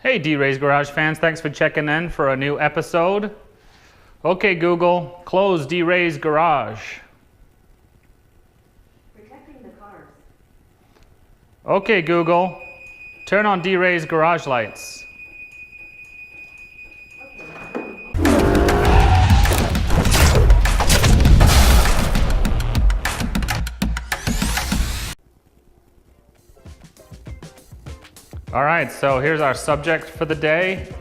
Hey D-Ray's Garage fans, thanks for checking in for a new episode. Okay Google, close D-Ray's Garage. Protecting the cars. Okay Google, turn on D-Ray's garage lights. All right, so here's our subject for the day.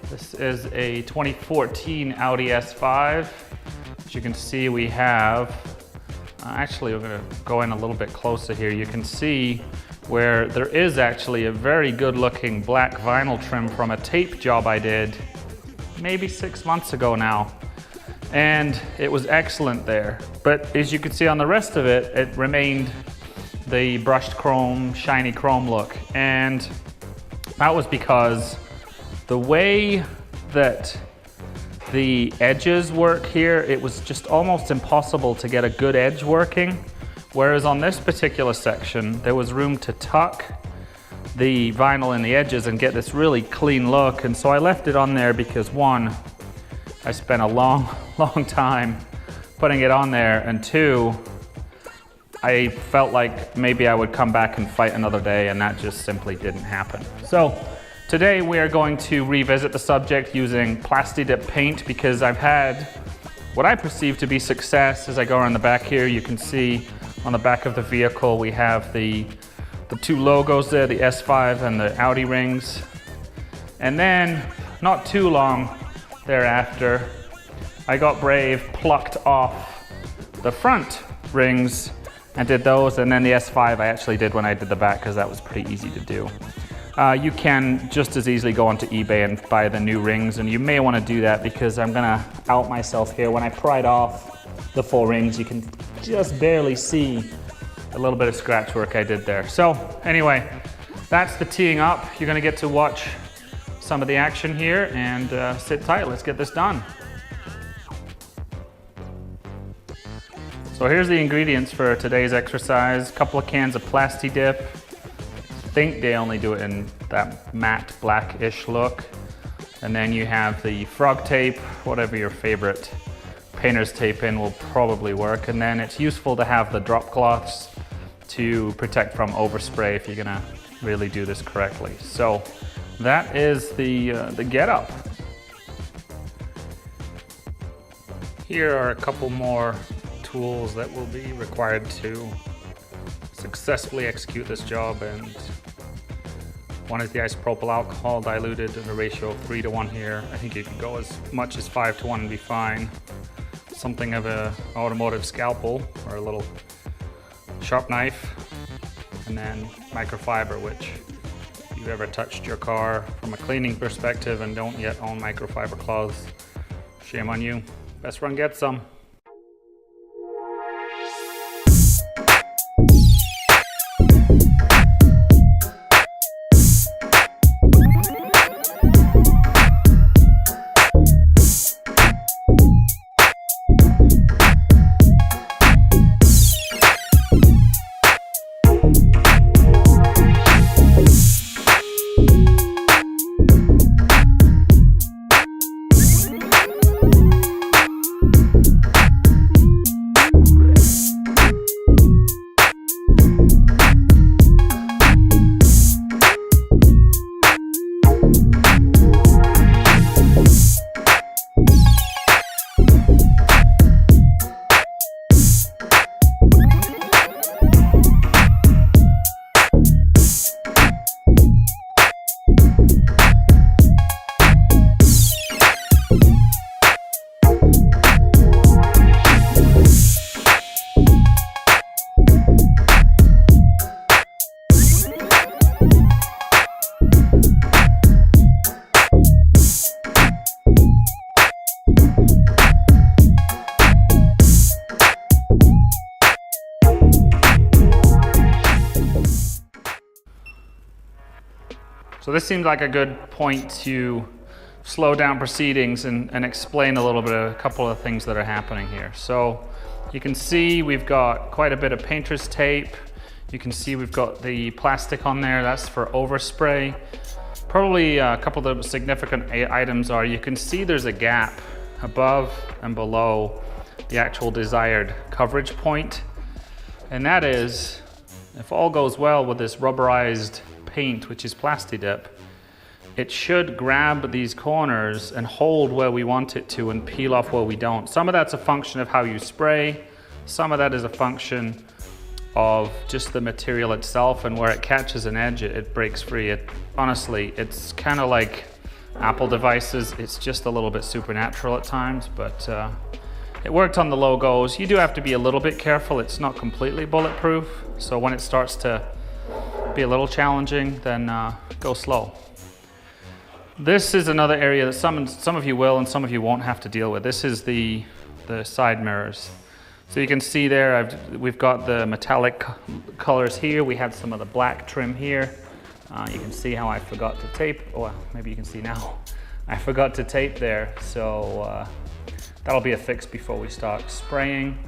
This is a 2014 Audi S5. As you can see, we have, actually we're gonna go in a little bit closer here. You can see where there is actually a very good looking black vinyl trim from a tape job I did maybe 6 months ago now. And it was excellent there. But as you can see on the rest of it, it remained the brushed chrome, shiny chrome look. And that was because the way that the edges work here, it was just almost impossible to get a good edge working. Whereas on this particular section, there was room to tuck the vinyl in the edges and get this really clean look. And so I left it on there because one, I spent a long time putting it on there, and two, I felt like maybe I would come back and fight another day, and that just simply didn't happen. So today we are going to revisit the subject using PlastiDip paint because I've had what I perceive to be success. As I go around the back here, you can see on the back of the vehicle we have the two logos there, the S5 and the Audi rings. And then not too long thereafter, I got brave, plucked off the front rings and did those, and then the S5 I actually did when I did the back because that was pretty easy to do. You can just as easily go onto eBay and buy the new rings, and you may want to do that because I'm gonna out myself here. When I pried off the full rings, you can just barely see a little bit of scratch work I did there. So anyway, that's the teeing up. You're gonna get to watch some of the action here and sit tight. Let's get this done. So here's the ingredients for today's exercise. A couple of cans of PlastiDip. I think they only do it in that matte blackish look. And then you have the frog tape, whatever your favorite painter's tape in will probably work. And then it's useful to have the drop cloths to protect from overspray if you're gonna really do this correctly. So that is the getup. Here are a couple more tools that will be required to successfully execute this job, and one is the isopropyl alcohol diluted in a ratio of 3 to 1 here. I think you can go as much as 5 to 1 and be fine. Something of an automotive scalpel or a little sharp knife, and then microfiber, which if you've ever touched your car from a cleaning perspective and don't yet own microfiber cloths, shame on you. Best run get some. So this seems like a good point to slow down proceedings and explain a little bit of a couple of things that are happening here. So you can see we've got quite a bit of painter's tape. You can see we've got the plastic on there, that's for overspray. Probably a couple of the significant items are, you can see there's a gap above and below the actual desired coverage point. And that is, if all goes well with this rubberized paint, which is PlastiDip, it should grab these corners and hold where we want it to and peel off where we don't. Some of that's a function of how you spray. Some of that is a function of just the material itself, and where it catches an edge, it breaks free. Honestly, it's kind of like Apple devices. It's just a little bit supernatural at times, but it worked on the logos. You do have to be a little bit careful. It's not completely bulletproof, so when it starts to be a little challenging, then go slow. This is another area that some of you will and some of you won't have to deal with. This is the side mirrors. So you can see there, we've got the metallic colors here. We had some of the black trim here. You can see how I forgot to tape. Well, maybe you can see now. I forgot to tape there, so that'll be a fix before we start spraying.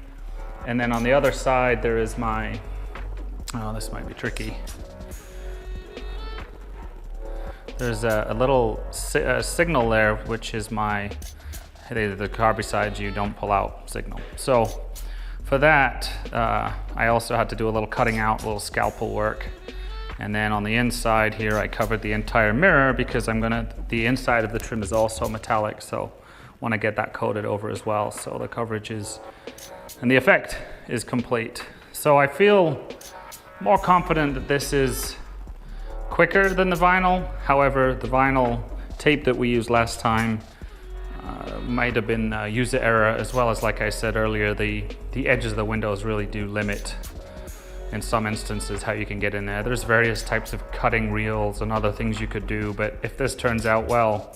And then on the other side, there is my, oh, this might be tricky. There's a little signal there, which is my, the car beside you, don't pull out signal. So for that, I also had to do a little cutting out, a little scalpel work. And then on the inside here, I covered the entire mirror because the inside of the trim is also metallic, so I want to get that coated over as well. So the coverage is, and the effect is complete. So I feel more confident that this is quicker than the vinyl. However, the vinyl tape that we used last time might have been user error, as well as, like I said earlier, the edges of the windows really do limit, in some instances, how you can get in there. There's various types of cutting reels and other things you could do, but if this turns out well,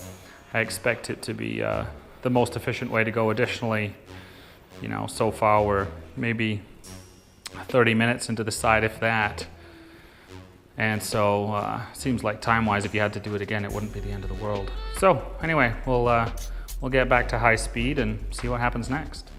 I expect it to be the most efficient way to go. Additionally, you know, so far we're maybe 30 minutes into the side, if that. And so seems like time-wise, if you had to do it again, it wouldn't be the end of the world. So anyway, we'll get back to high speed and see what happens next.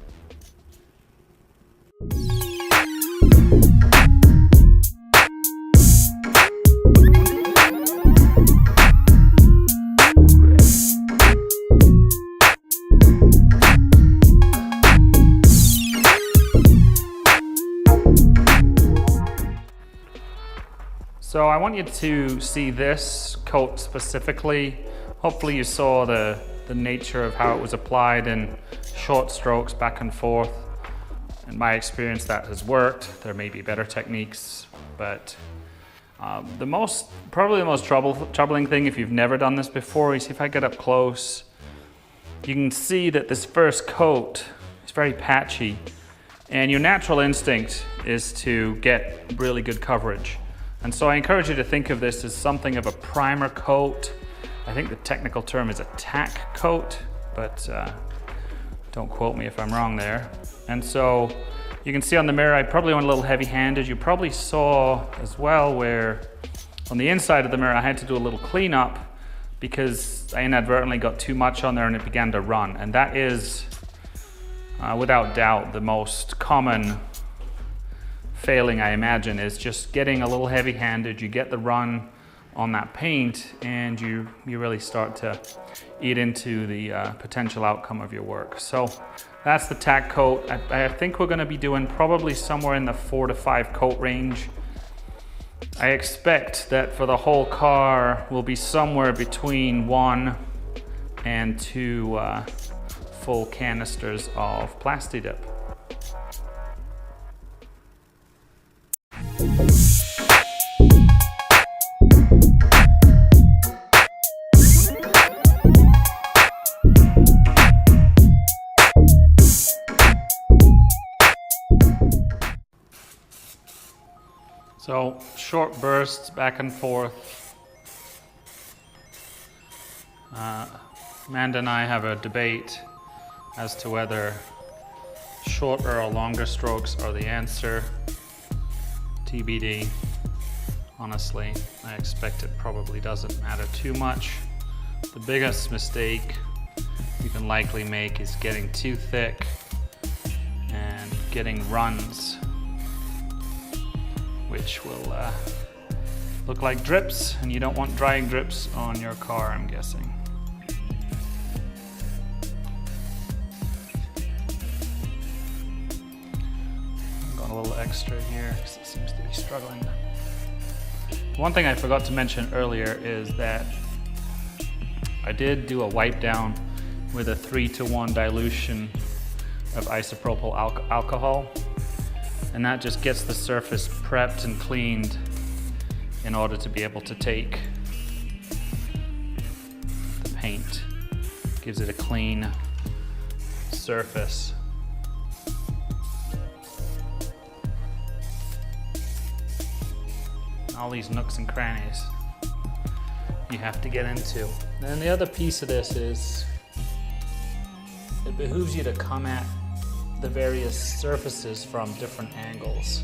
So I want you to see this coat specifically. Hopefully you saw the nature of how it was applied in short strokes back and forth. In my experience, that has worked. There may be better techniques, but probably the most troubling thing, if you've never done this before, is if I get up close, you can see that this first coat is very patchy, and your natural instinct is to get really good coverage. And so I encourage you to think of this as something of a primer coat. I think the technical term is a tack coat, but don't quote me if I'm wrong there. And so you can see on the mirror, I probably went a little heavy-handed. You probably saw as well where on the inside of the mirror, I had to do a little cleanup because I inadvertently got too much on there and it began to run. And that is, without doubt, the most common failing, I imagine, is just getting a little heavy-handed. You get the run on that paint and you really start to eat into the potential outcome of your work. So that's the tack coat. I think we're going to be doing probably somewhere in the 4 to 5 coat range. I expect that for the whole car will be somewhere between 1 and 2 full canisters of PlastiDip. So short bursts back and forth. Amanda and I have a debate as to whether shorter or longer strokes are the answer. TBD. Honestly, I expect it probably doesn't matter too much. The biggest mistake you can likely make is getting too thick and getting runs, which will look like drips, and you don't want drying drips on your car, I'm guessing. I've got a little extra here because it seems to be struggling. One thing I forgot to mention earlier is that I did do a wipe down with a 3-to-1 dilution of isopropyl alcohol, and that just gets the surface prepped and cleaned in order to be able to take the paint. Gives it a clean surface. All these nooks and crannies you have to get into. And the other piece of this is it behooves you to come at the various surfaces from different angles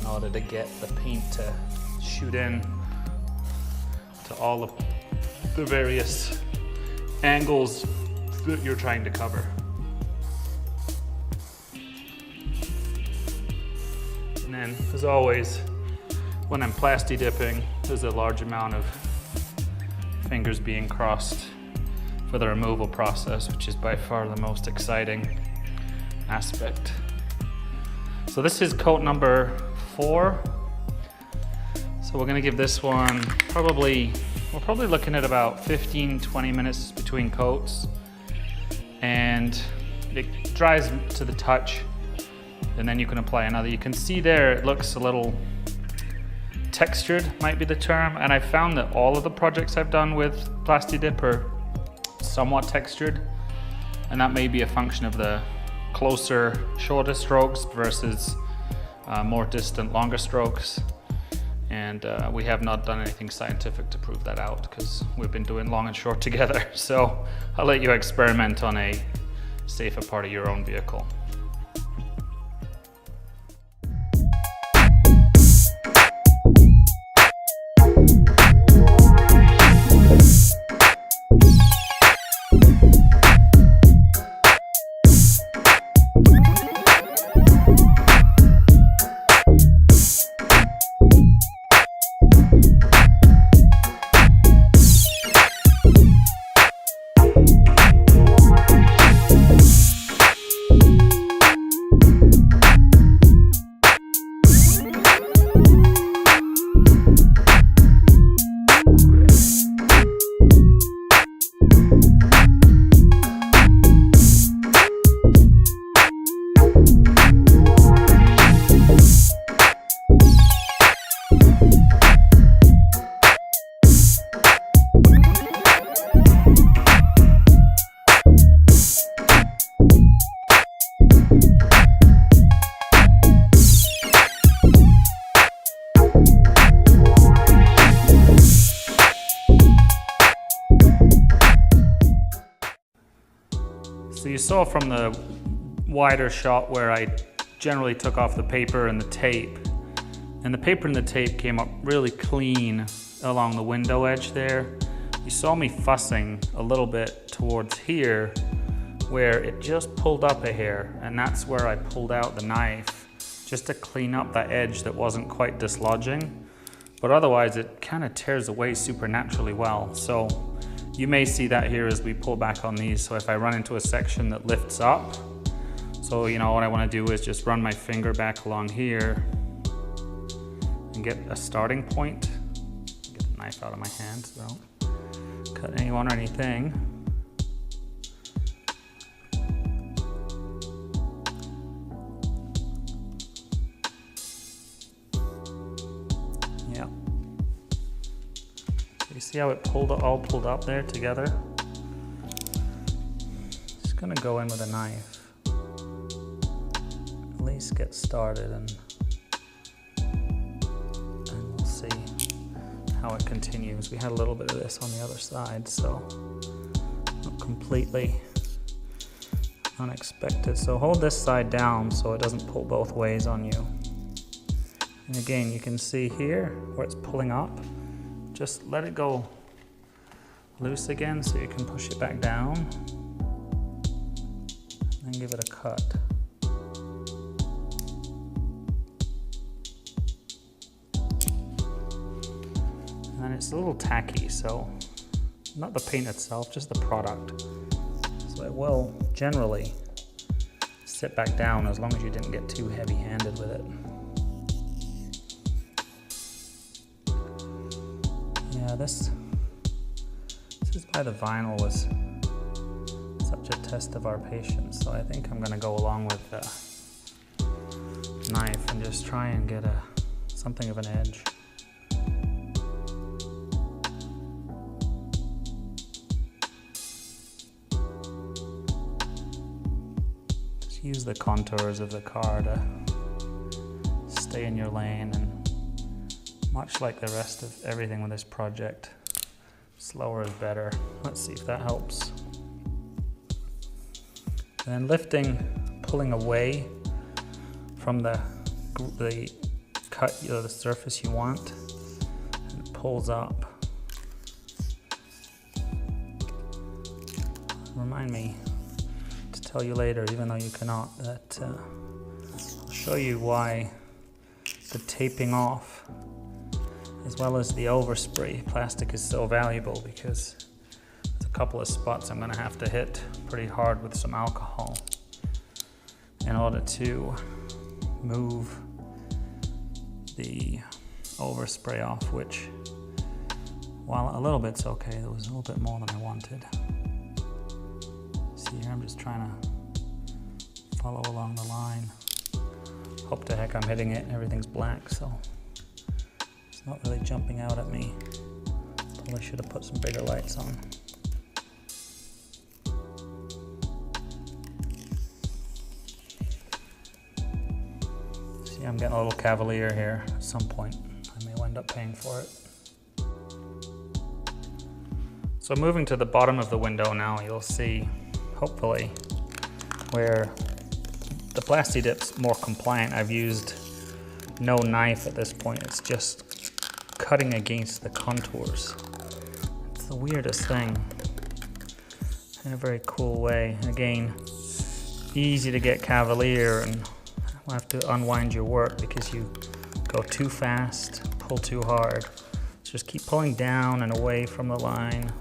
in order to get the paint to shoot in to all of the various angles that you're trying to cover. And then, as always, when I'm PlastiDipping, there's a large amount of fingers being crossed for the removal process, which is by far the most exciting aspect. So this is coat number 4. So we're gonna give this one we're probably looking at about 15-20 minutes between coats, and it dries to the touch, and then you can apply another. You can see there it looks a little textured, might be the term, and I've found that all of the projects I've done with PlastiDip are somewhat textured, and that may be a function of the closer, shorter strokes versus more distant, longer strokes. And we have not done anything scientific to prove that out because we've been doing long and short together. So I'll let you experiment on a safer part of your own vehicle. So you saw from the wider shot where I generally took off the paper and the tape, and the paper and the tape came up really clean along the window edge there. You saw me fussing a little bit towards here where it just pulled up a hair, and that's where I pulled out the knife just to clean up that edge that wasn't quite dislodging. But otherwise it kind of tears away supernaturally well. So you may see that here as we pull back on these. So if I run into a section that lifts up, so you know what I want to do is just run my finger back along here and get a starting point. Get the knife out of my hand so I don't cut anyone or anything. Yeah. You see how it all pulled up there together? Just gonna go in with a knife. At least get started, and we'll see how it continues. We had a little bit of this on the other side, so not completely unexpected. So hold this side down so it doesn't pull both ways on you. And again, you can see here where it's pulling up. Just let it go loose again so you can push it back down, and give it a cut. And it's a little tacky, so not the paint itself, just the product. So it will generally sit back down as long as you didn't get too heavy-handed with it. Yeah, this is why the vinyl was such a test of our patience. So I think I'm gonna go along with the knife and just try and get something of an edge. Just use the contours of the car to stay in your lane, and much like the rest of everything with this project, slower is better. Let's see if that helps. And then lifting, pulling away from the cut, the surface you want, and it pulls up. Remind me to tell you later, even though you cannot, that I'll show you why the taping off as well as the overspray plastic is so valuable, because there's a couple of spots I'm going to have to hit pretty hard with some alcohol in order to move the overspray off, which, while a little bit's okay, there was a little bit more than I wanted. See here, I'm just trying to follow along the line. Hope to heck I'm hitting it and everything's black, so it's not really jumping out at me. Probably should have put some bigger lights on. See, I'm getting a little cavalier here. At some point, I may wind up paying for it. So moving to the bottom of the window now, you'll see, hopefully, where the PlastiDip's more compliant. I've used no knife at this point. It's just cutting against the contours. It's the weirdest thing in a very cool way. Again, easy to get cavalier and have to unwind your work because you go too fast, pull too hard. Just keep pulling down and away from the line.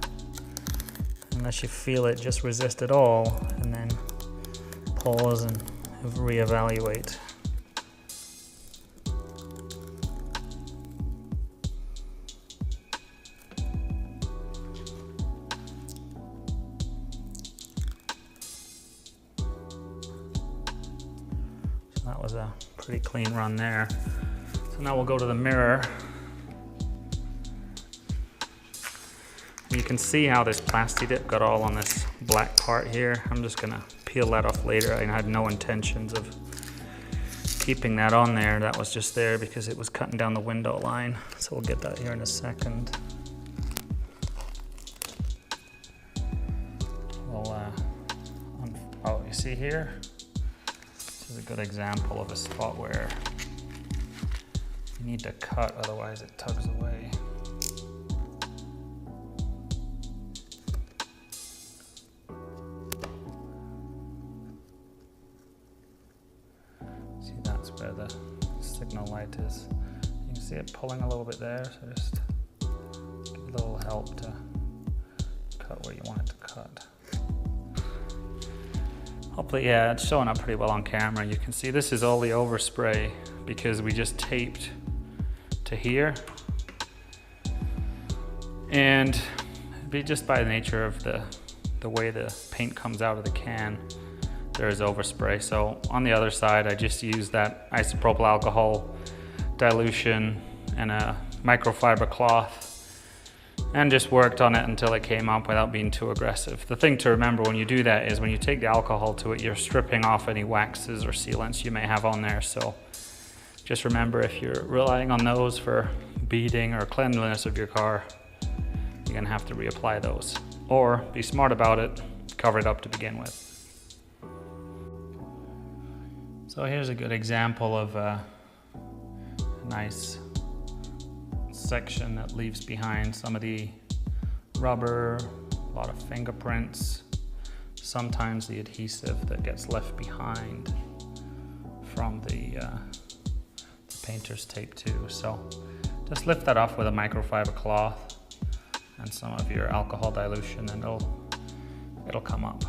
Unless you feel it, just resist it all, and then pause and reevaluate. So that was a pretty clean run there. So now we'll go to the mirror. You can see how this PlastiDip got all on this black part here. I'm just gonna peel that off later. I had no intentions of keeping that on there. That was just there because it was cutting down the window line. So we'll get that here in a second. Oh, you see here? This is a good example of a spot where you need to cut, otherwise it tugs away. Where the signal light is. You can see it pulling a little bit there, so just give a little help to cut where you want it to cut. Hopefully, yeah, it's showing up pretty well on camera. You can see this is all the overspray because we just taped to here. And just by the nature of the way the paint comes out of the can, there is overspray. So on the other side, I just used that isopropyl alcohol dilution and a microfiber cloth and just worked on it until it came up without being too aggressive. The thing to remember when you do that is when you take the alcohol to it, you're stripping off any waxes or sealants you may have on there. So just remember, if you're relying on those for beading or cleanliness of your car, you're gonna have to reapply those. Or be smart about it, cover it up to begin with. So here's a good example of a nice section that leaves behind some of the rubber, a lot of fingerprints, sometimes the adhesive that gets left behind from the painter's tape too. So Just lift that off with a microfiber cloth and some of your alcohol dilution, and it'll come up.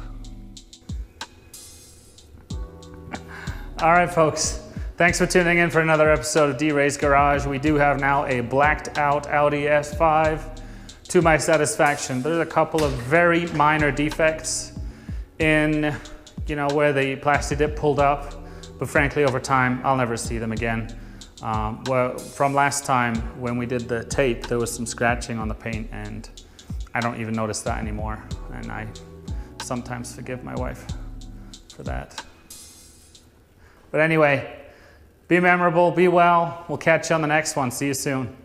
All right, folks. Thanks for tuning in for another episode of D-Ray's Garage. We do have now a blacked out Audi S5 to my satisfaction. There's a couple of very minor defects in, where the PlastiDip pulled up, but frankly, over time, I'll never see them again. Well, from last time when we did the tape, there was some scratching on the paint, and I don't even notice that anymore. And I sometimes forgive my wife for that. But anyway, be memorable, be well. We'll catch you on the next one. See you soon.